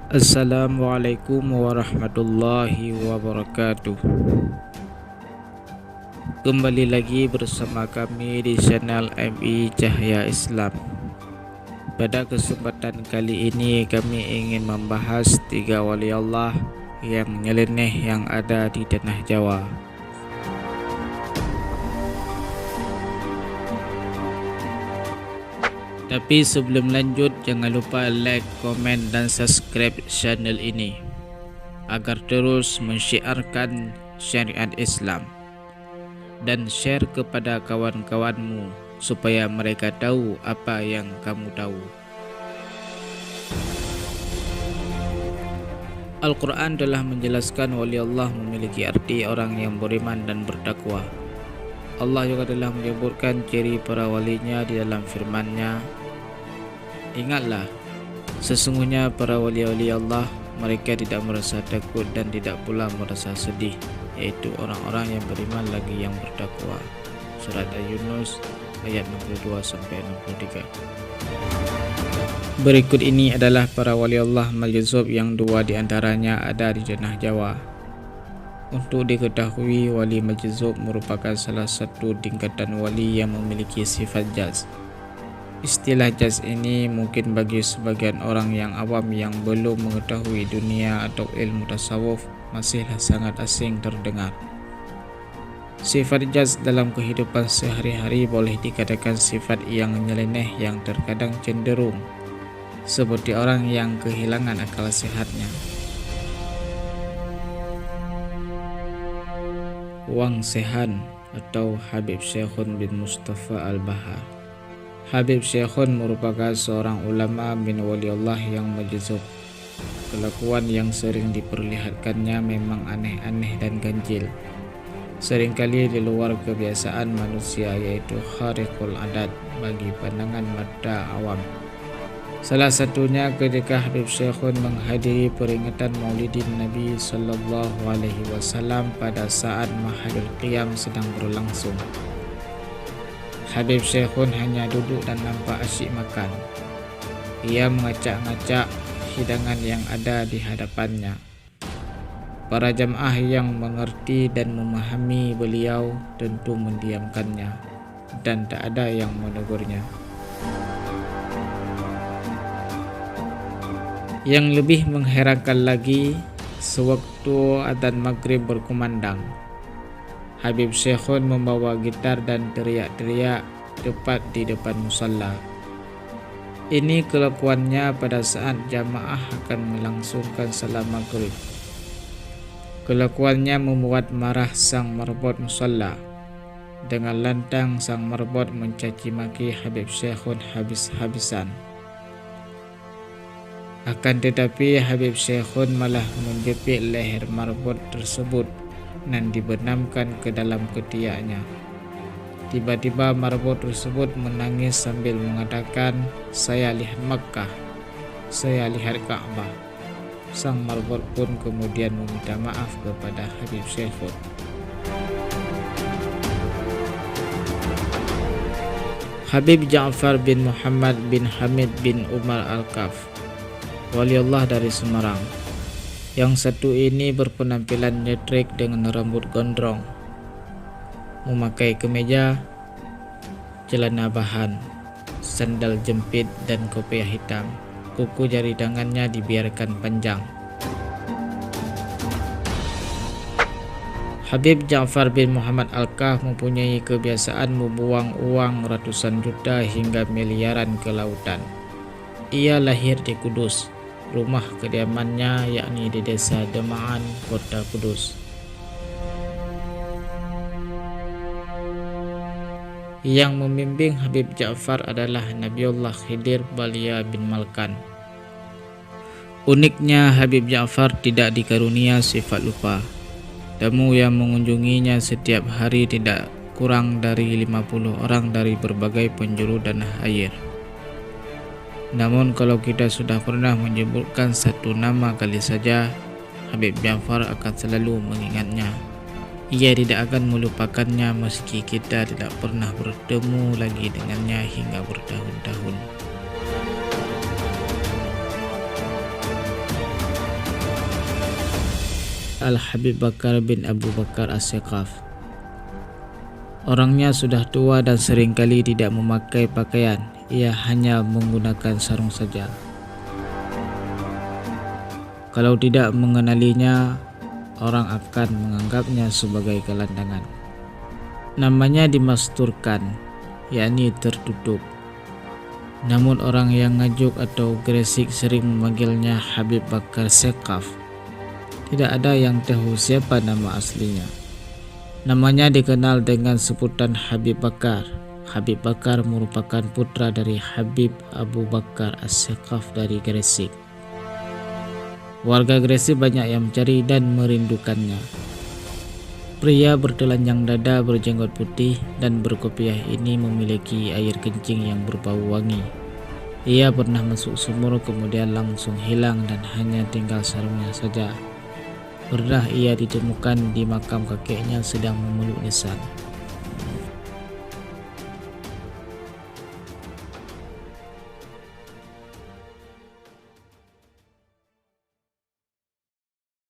Assalamualaikum warahmatullahi wabarakatuh. Kembali lagi bersama kami di channel MI Cahaya Islam. Pada kesempatan kali ini kami ingin membahas 3 wali Allah yang nyeleneh yang ada di tanah Jawa. Tapi sebelum lanjut, jangan lupa like, komen dan subscribe channel ini agar terus mensyiarkan syariat Islam dan share kepada kawan-kawanmu supaya mereka tahu apa yang kamu tahu. Al-Quran telah menjelaskan wali Allah memiliki arti orang yang beriman dan bertakwa. Allah juga telah menyebutkan ciri para walinya di dalam firman-Nya. Ingatlah, sesungguhnya para wali-wali Allah, mereka tidak merasa takut dan tidak pula merasa sedih, yaitu orang-orang yang beriman lagi yang bertakwa. Surat Al-Yunus ayat 62-63. Berikut ini adalah para wali Allah majzub yang 2 di antaranya ada di tanah Jawa. Untuk diketahui, wali majzub merupakan salah satu tingkatan wali yang memiliki sifat jaz. Istilah jaz ini mungkin bagi sebagian orang yang awam yang belum mengetahui dunia atau ilmu tasawuf masihlah sangat asing terdengar. Sifat jaz dalam kehidupan sehari-hari boleh dikatakan sifat yang nyeleneh yang terkadang cenderung seperti orang yang kehilangan akal sehatnya. Wang Sehan atau Habib Syekhun bin Mustafa Al-Bahar. Habib Syekhun merupakan seorang ulama bin waliullah yang majzub. Kelakuan yang sering diperlihatkannya memang aneh-aneh dan ganjil, seringkali di luar kebiasaan manusia, yaitu khariqul adat bagi pandangan mata awam. Salah satunya ketika Habib Syekhun menghadiri peringatan Maulidin Nabi SAW pada saat Mahadul Qiyam sedang berlangsung. Habib Syekhun hanya duduk dan nampak asyik makan. Ia mengacak-ngacak hidangan yang ada di hadapannya. Para jamaah yang mengerti dan memahami beliau tentu mendiamkannya dan tak ada yang menegurnya. Yang lebih mengherankan lagi, sewaktu adzan maghrib berkumandang, Habib Syekhun membawa gitar dan teriak-teriak tepat di depan musalla. Ini kelakuannya pada saat jamaah akan melangsungkan salat maghrib. Kelakuannya membuat marah sang marbot musalla. Dengan lantang sang marbot mencaci maki Habib Syekhun habis-habisan. Akan tetapi Habib Syekhun malah menjepit leher marbot tersebut dan dibenamkan ke dalam ketiaknya. Tiba-tiba marbot tersebut menangis sambil mengatakan, "Saya lihat Makkah, saya lihat Ka'bah." Sang marbot pun kemudian meminta maaf kepada Habib Syekhun. Habib Ja'far bin Muhammad bin Hamid bin Umar Al-Kaf, waliullah dari Semarang. Yang satu ini berpenampilan nyentrik dengan rambut gondrong, memakai kemeja, celana bahan, sandal jepit dan kopiah hitam. Kuku jari tangannya dibiarkan panjang. Habib Ja'far bin Muhammad Al-Kaf mempunyai kebiasaan membuang uang ratusan juta hingga miliaran ke lautan. Ia lahir di Kudus. Rumah kediamannya yakni di desa Demaan, kota Kudus. Yang membimbing Habib Ja'far adalah Nabiullah Khidir Balia bin Malkan. Uniknya, Habib Ja'far tidak dikarunia sifat lupa. Tamu yang mengunjunginya setiap hari tidak kurang dari 50 orang dari berbagai penjuru tanah air. Namun kalau kita sudah pernah menyebutkan satu nama kali saja, Habib Ja'far akan selalu mengingatnya. Ia tidak akan melupakannya meski kita tidak pernah bertemu lagi dengannya hingga bertahun-tahun. Al-Habib Bakar bin Abu Bakar As-Seqaf. Orangnya sudah tua dan seringkali tidak memakai pakaian, ia hanya menggunakan sarung saja. Kalau tidak mengenalinya, orang akan menganggapnya sebagai gelandangan. Namanya dimasturkan, yakni tertutup. Namun orang yang ngajuk atau Gresik sering memanggilnya Habib Bakar Seqaf. Tidak ada yang tahu siapa nama aslinya. Namanya dikenal dengan sebutan Habib Bakar. Habib Bakar merupakan putra dari Habib Abu Bakar As-Seqaf dari Gresik. Warga Gresik banyak yang mencari dan merindukannya. Pria bertelanjang dada berjenggot putih dan berkopiah ini memiliki air kencing yang berbau wangi. Ia pernah masuk sumur kemudian langsung hilang dan hanya tinggal sarungnya saja. Pernah ia ditemukan di makam kakeknya sedang memeluk nisan.